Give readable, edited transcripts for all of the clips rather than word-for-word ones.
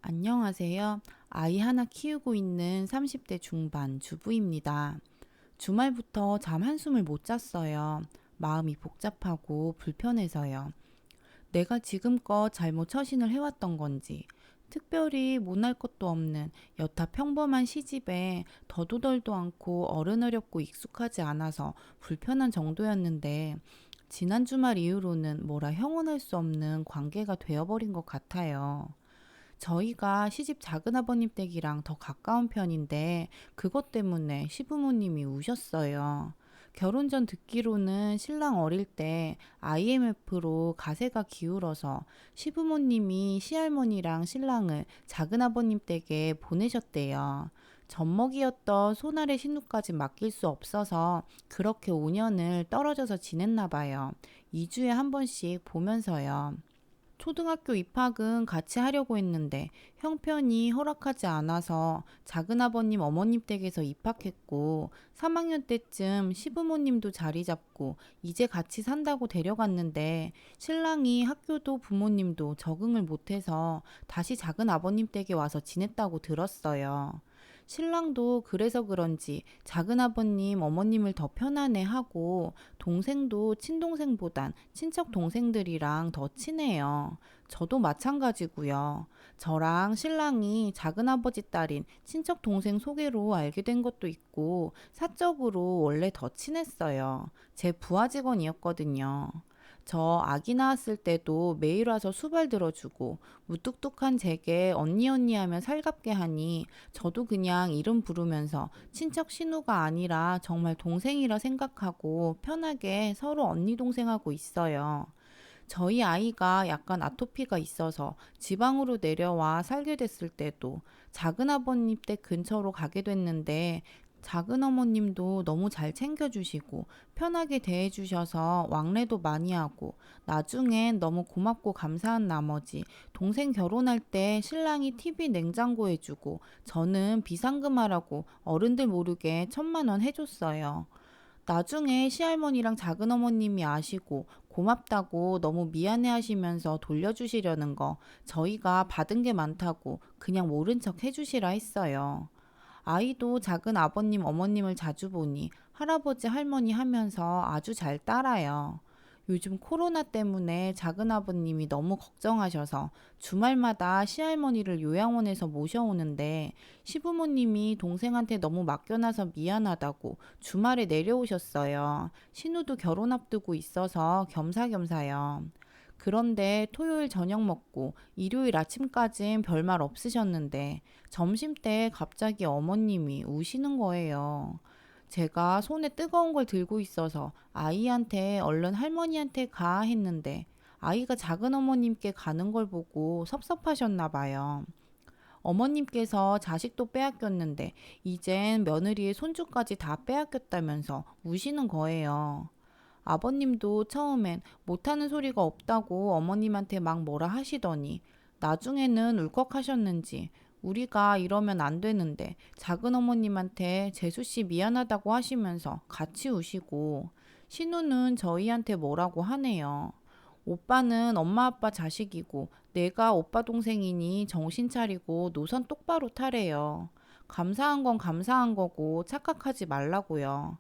안녕하세요. 아이 하나 키우고 있는 30대 중반 주부입니다. 주말부터 잠 한숨을 못 잤어요. 마음이 복잡하고 불편해서요. 내가 지금껏 잘못 처신을 해왔던 건지, 특별히 못할 것도 없는 여타 평범한 시집에 더도덜도 않고 어른어렵고 익숙하지 않아서 불편한 정도였는데, 지난 주말 이후로는 뭐라 형언할 수 없는 관계가 되어버린 것 같아요. 저희가 시집 작은아버님 댁이랑 더 가까운 편인데 그것 때문에 시부모님이 우셨어요. 결혼 전 듣기로는 신랑 어릴 때 IMF로 가세가 기울어서 시부모님이 시할머니랑 신랑을 작은아버님 댁에 보내셨대요. 젖먹이였던 손아래 신우까지 맡길 수 없어서 그렇게 5년을 떨어져서 지냈나 봐요. 2주에 한 번씩 보면서요. 초등학교 입학은 같이 하려고 했는데 형편이 허락하지 않아서 작은아버님 어머님 댁에서 입학했고 3학년 때쯤 시부모님도 자리 잡고 이제 같이 산다고 데려갔는데 신랑이 학교도 부모님도 적응을 못해서 다시 작은아버님 댁에 와서 지냈다고 들었어요. 신랑도 그래서 그런지 작은아버님 어머님을 더 편안해하고 동생도 친동생보단 친척 동생들이랑 더 친해요. 저도 마찬가지고요. 저랑 신랑이 작은아버지 딸인 친척 동생 소개로 알게 된 것도 있고 사적으로 원래 더 친했어요. 제 부하 직원이었거든요. 저 아기 낳았을 때도 매일 와서 수발 들어주고 무뚝뚝한 제게 언니 언니 하면 살갑게 하니 저도 그냥 이름 부르면서 친척 신우가 아니라 정말 동생이라 생각하고 편하게 서로 언니 동생하고 있어요. 저희 아이가 약간 아토피가 있어서 지방으로 내려와 살게 됐을 때도 작은아버님 댁 근처로 가게 됐는데 작은어머님도 너무 잘 챙겨주시고 편하게 대해주셔서 왕래도 많이 하고 나중엔 너무 고맙고 감사한 나머지 동생 결혼할 때 신랑이 TV 냉장고 해주고 저는 비상금 하라고 어른들 모르게 1,000만 원 해줬어요. 나중에 시할머니랑 작은어머님이 아시고 고맙다고 너무 미안해 하시면서 돌려주시려는 거 저희가 받은 게 많다고 그냥 모른 척 해주시라 했어요. 아이도 작은 아버님 어머님을 자주 보니 할아버지 할머니 하면서 아주 잘 따라요. 요즘 코로나 때문에 작은 아버님이 너무 걱정하셔서 주말마다 시할머니를 요양원에서 모셔오는데 시부모님이 동생한테 너무 맡겨놔서 미안하다고 주말에 내려오셨어요. 신우도 결혼 앞두고 있어서 겸사겸사요. 그런데 토요일 저녁 먹고 일요일 아침까진 별말 없으셨는데 점심 때 갑자기 어머님이 우시는 거예요. 제가 손에 뜨거운 걸 들고 있어서 아이한테 얼른 할머니한테 가 했는데 아이가 작은 어머님께 가는 걸 보고 섭섭하셨나 봐요. 어머님께서 자식도 빼앗겼는데 이젠 며느리의 손주까지 다 빼앗겼다면서 우시는 거예요. 아버님도 처음엔 못하는 소리가 없다고 어머님한테 막 뭐라 하시더니 나중에는 울컥하셨는지 우리가 이러면 안 되는데 작은 어머님한테 재수씨 미안하다고 하시면서 같이 우시고 신우는 저희한테 뭐라고 하네요. 오빠는 엄마 아빠 자식이고 내가 오빠 동생이니 정신 차리고 노선 똑바로 타래요. 감사한 건 감사한 거고 착각하지 말라고요.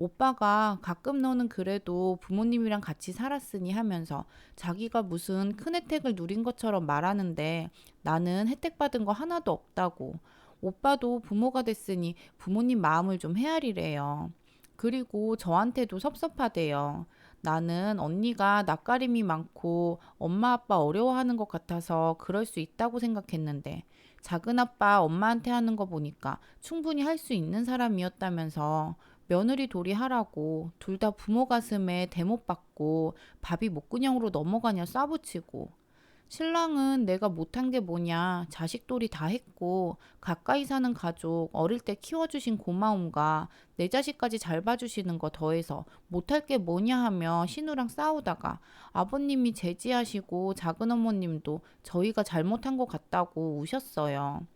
오빠가 가끔 너는 그래도 부모님이랑 같이 살았으니 하면서 자기가 무슨 큰 혜택을 누린 것처럼 말하는데 나는 혜택 받은 거 하나도 없다고. 오빠도 부모가 됐으니 부모님 마음을 좀 헤아리래요. 그리고 저한테도 섭섭하대요. 나는 언니가 낯가림이 많고 엄마 아빠 어려워하는 것 같아서 그럴 수 있다고 생각했는데 작은 아빠 엄마한테 하는 거 보니까 충분히 할 수 있는 사람이었다면서 며느리 도리 하라고 둘 다 부모 가슴에 대못 받고 밥이 목구녕으로 넘어가냐 싸붙이고 신랑은 내가 못한 게 뭐냐 자식돌이 다 했고 가까이 사는 가족 어릴 때 키워주신 고마움과 내 자식까지 잘 봐주시는 거 더해서 못할 게 뭐냐 하며 신우랑 싸우다가 아버님이 제지하시고 작은어머님도 저희가 잘못한 것 같다고 우셨어요.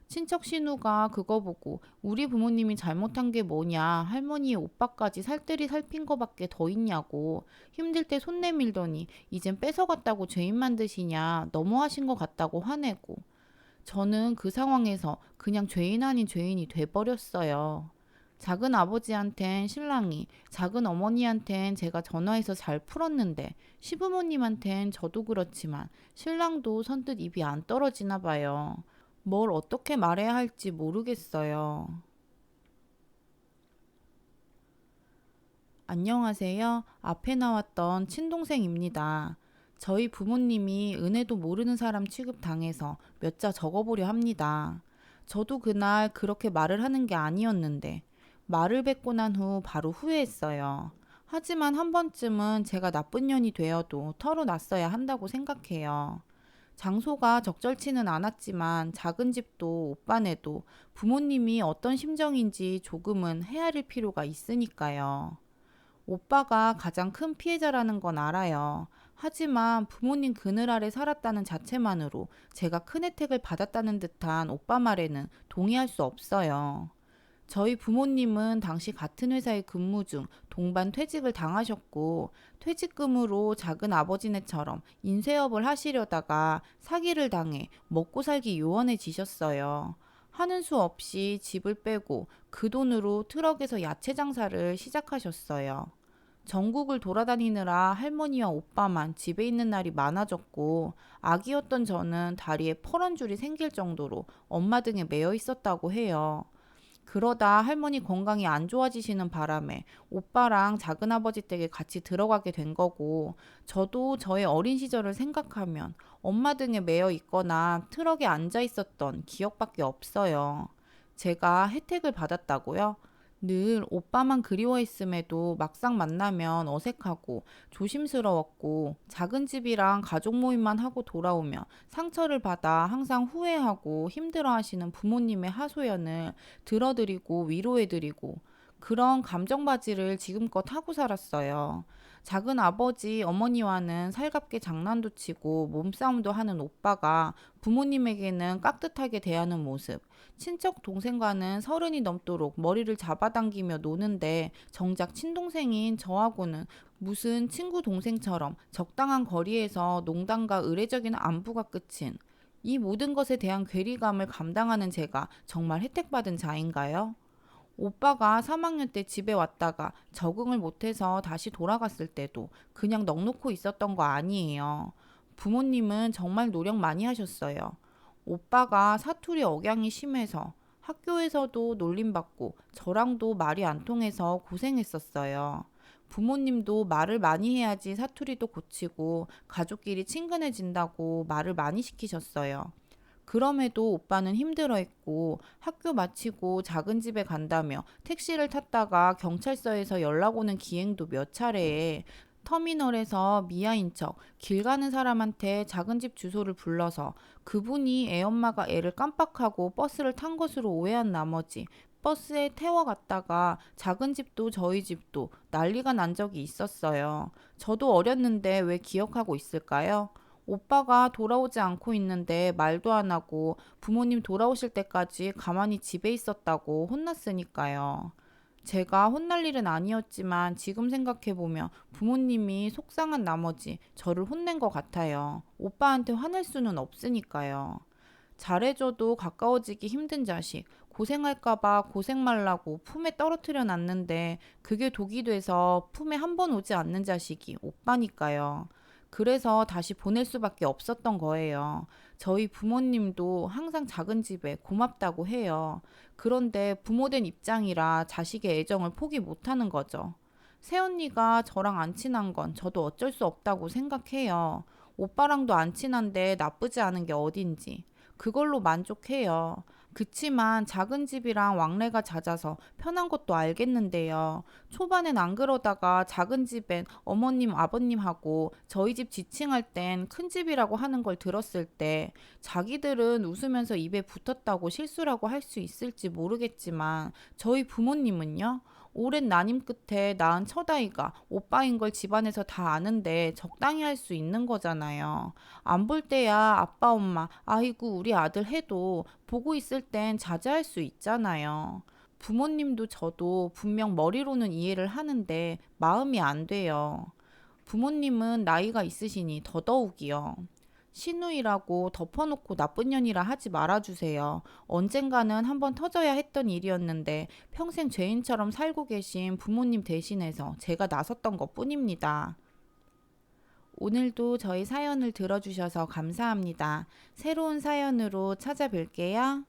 친척 신우가 그거 보고 우리 부모님이 잘못한 게 뭐냐 할머니의 오빠까지 살뜰히 살핀 거밖에 더 있냐고 힘들 때 손 내밀더니 이젠 뺏어갔다고 죄인 만드시냐 너무하신 것 같다고 화내고 저는 그 상황에서 그냥 죄인 아닌 죄인이 돼버렸어요. 작은 아버지한텐 신랑이, 작은 어머니한텐 제가 전화해서 잘 풀었는데, 시부모님한텐 저도 그렇지만 신랑도 선뜻 입이 안 떨어지나 봐요. 뭘 어떻게 말해야 할지 모르겠어요. 안녕하세요. 앞에 나왔던 친동생입니다. 저희 부모님이 은혜도 모르는 사람 취급당해서 몇 자 적어보려 합니다. 저도 그날 그렇게 말을 하는 게 아니었는데 말을 뱉고 난 후 바로 후회했어요. 하지만 한 번쯤은 제가 나쁜 년이 되어도 털어놨어야 한다고 생각해요. 장소가 적절치는 않았지만 작은 집도 오빠네도 부모님이 어떤 심정인지 조금은 헤아릴 필요가 있으니까요. 오빠가 가장 큰 피해자라는 건 알아요. 하지만 부모님 그늘 아래 살았다는 자체만으로 제가 큰 혜택을 받았다는 듯한 오빠 말에는 동의할 수 없어요. 저희 부모님은 당시 같은 회사에 근무 중 동반 퇴직을 당하셨고, 퇴직금으로 작은 아버지네처럼 인쇄업을 하시려다가 사기를 당해 먹고 살기 요원해지셨어요. 하는 수 없이 집을 빼고 그 돈으로 트럭에서 야채 장사를 시작하셨어요. 전국을 돌아다니느라 할머니와 오빠만 집에 있는 날이 많아졌고, 아기였던 저는 다리에 퍼런 줄이 생길 정도로 엄마 등에 매여 있었다고 해요. 그러다 할머니 건강이 안 좋아지시는 바람에 오빠랑 작은아버지 댁에 같이 들어가게 된 거고, 저도 저의 어린 시절을 생각하면 엄마 등에 매여 있거나 트럭에 앉아 있었던 기억밖에 없어요. 제가 혜택을 받았다고요? 늘 오빠만 그리워했음에도 막상 만나면 어색하고 조심스러웠고, 작은 집이랑 가족 모임만 하고 돌아오며 상처를 받아 항상 후회하고 힘들어하시는 부모님의 하소연을 들어드리고 위로해드리고, 그런 감정바지를 지금껏 하고 살았어요. 작은 아버지, 어머니와는 살갑게 장난도 치고 몸싸움도 하는 오빠가 부모님에게는 깍듯하게 대하는 모습, 친척 동생과는 서른이 넘도록 머리를 잡아당기며 노는데 정작 친동생인 저하고는 무슨 친구 동생처럼 적당한 거리에서 농담과 의례적인 안부가 끝인, 이 모든 것에 대한 괴리감을 감당하는 제가 정말 혜택받은 자인가요? 오빠가 3학년 때 집에 왔다가 적응을 못해서 다시 돌아갔을 때도 그냥 넋놓고 있었던 거 아니에요. 부모님은 정말 노력 많이 하셨어요. 오빠가 사투리 억양이 심해서 학교에서도 놀림받고 저랑도 말이 안 통해서 고생했었어요. 부모님도 말을 많이 해야지 사투리도 고치고 가족끼리 친근해진다고 말을 많이 시키셨어요. 그럼에도 오빠는 힘들어했고, 학교 마치고 작은 집에 간다며 택시를 탔다가 경찰서에서 연락 오는 기행도 몇 차례에, 터미널에서 미아인 척 길 가는 사람한테 작은 집 주소를 불러서 그분이 애엄마가 애를 깜빡하고 버스를 탄 것으로 오해한 나머지 버스에 태워갔다가 작은 집도 저희 집도 난리가 난 적이 있었어요. 저도 어렸는데 왜 기억하고 있을까요? 오빠가 돌아오지 않고 있는데 말도 안 하고 부모님 돌아오실 때까지 가만히 집에 있었다고 혼났으니까요. 제가 혼날 일은 아니었지만 지금 생각해보면 부모님이 속상한 나머지 저를 혼낸 것 같아요. 오빠한테 화낼 수는 없으니까요. 잘해줘도 가까워지기 힘든 자식, 고생할까봐 고생 말라고 품에 떨어뜨려 놨는데 그게 독이 돼서 품에 한 번 오지 않는 자식이 오빠니까요. 그래서 다시 보낼 수밖에 없었던 거예요. 저희 부모님도 항상 작은 집에 고맙다고 해요. 그런데 부모된 입장이라 자식의 애정을 포기 못하는 거죠. 새언니가 저랑 안 친한 건 저도 어쩔 수 없다고 생각해요. 오빠랑도 안 친한데 나쁘지 않은 게 어딘지. 그걸로 만족해요. 그치만 작은 집이랑 왕래가 잦아서 편한 것도 알겠는데요. 초반엔 안 그러다가 작은 집엔 어머님, 아버님하고 저희 집 지칭할 땐 큰 집이라고 하는 걸 들었을 때 자기들은 웃으면서 입에 붙었다고 실수라고 할 수 있을지 모르겠지만 저희 부모님은요? 오랜 난임 끝에 낳은 첫아이가 오빠인 걸 집안에서 다 아는데 적당히 할 수 있는 거잖아요. 안 볼 때야 아빠 엄마 아이고 우리 아들 해도 보고 있을 땐 자제할 수 있잖아요. 부모님도 저도 분명 머리로는 이해를 하는데 마음이 안 돼요. 부모님은 나이가 있으시니 더더욱이요. 신우이라고 덮어놓고 나쁜 년이라 하지 말아주세요. 언젠가는 한번 터져야 했던 일이었는데 평생 죄인처럼 살고 계신 부모님 대신해서 제가 나섰던 것뿐입니다. 오늘도 저희 사연을 들어주셔서 감사합니다. 새로운 사연으로 찾아뵐게요.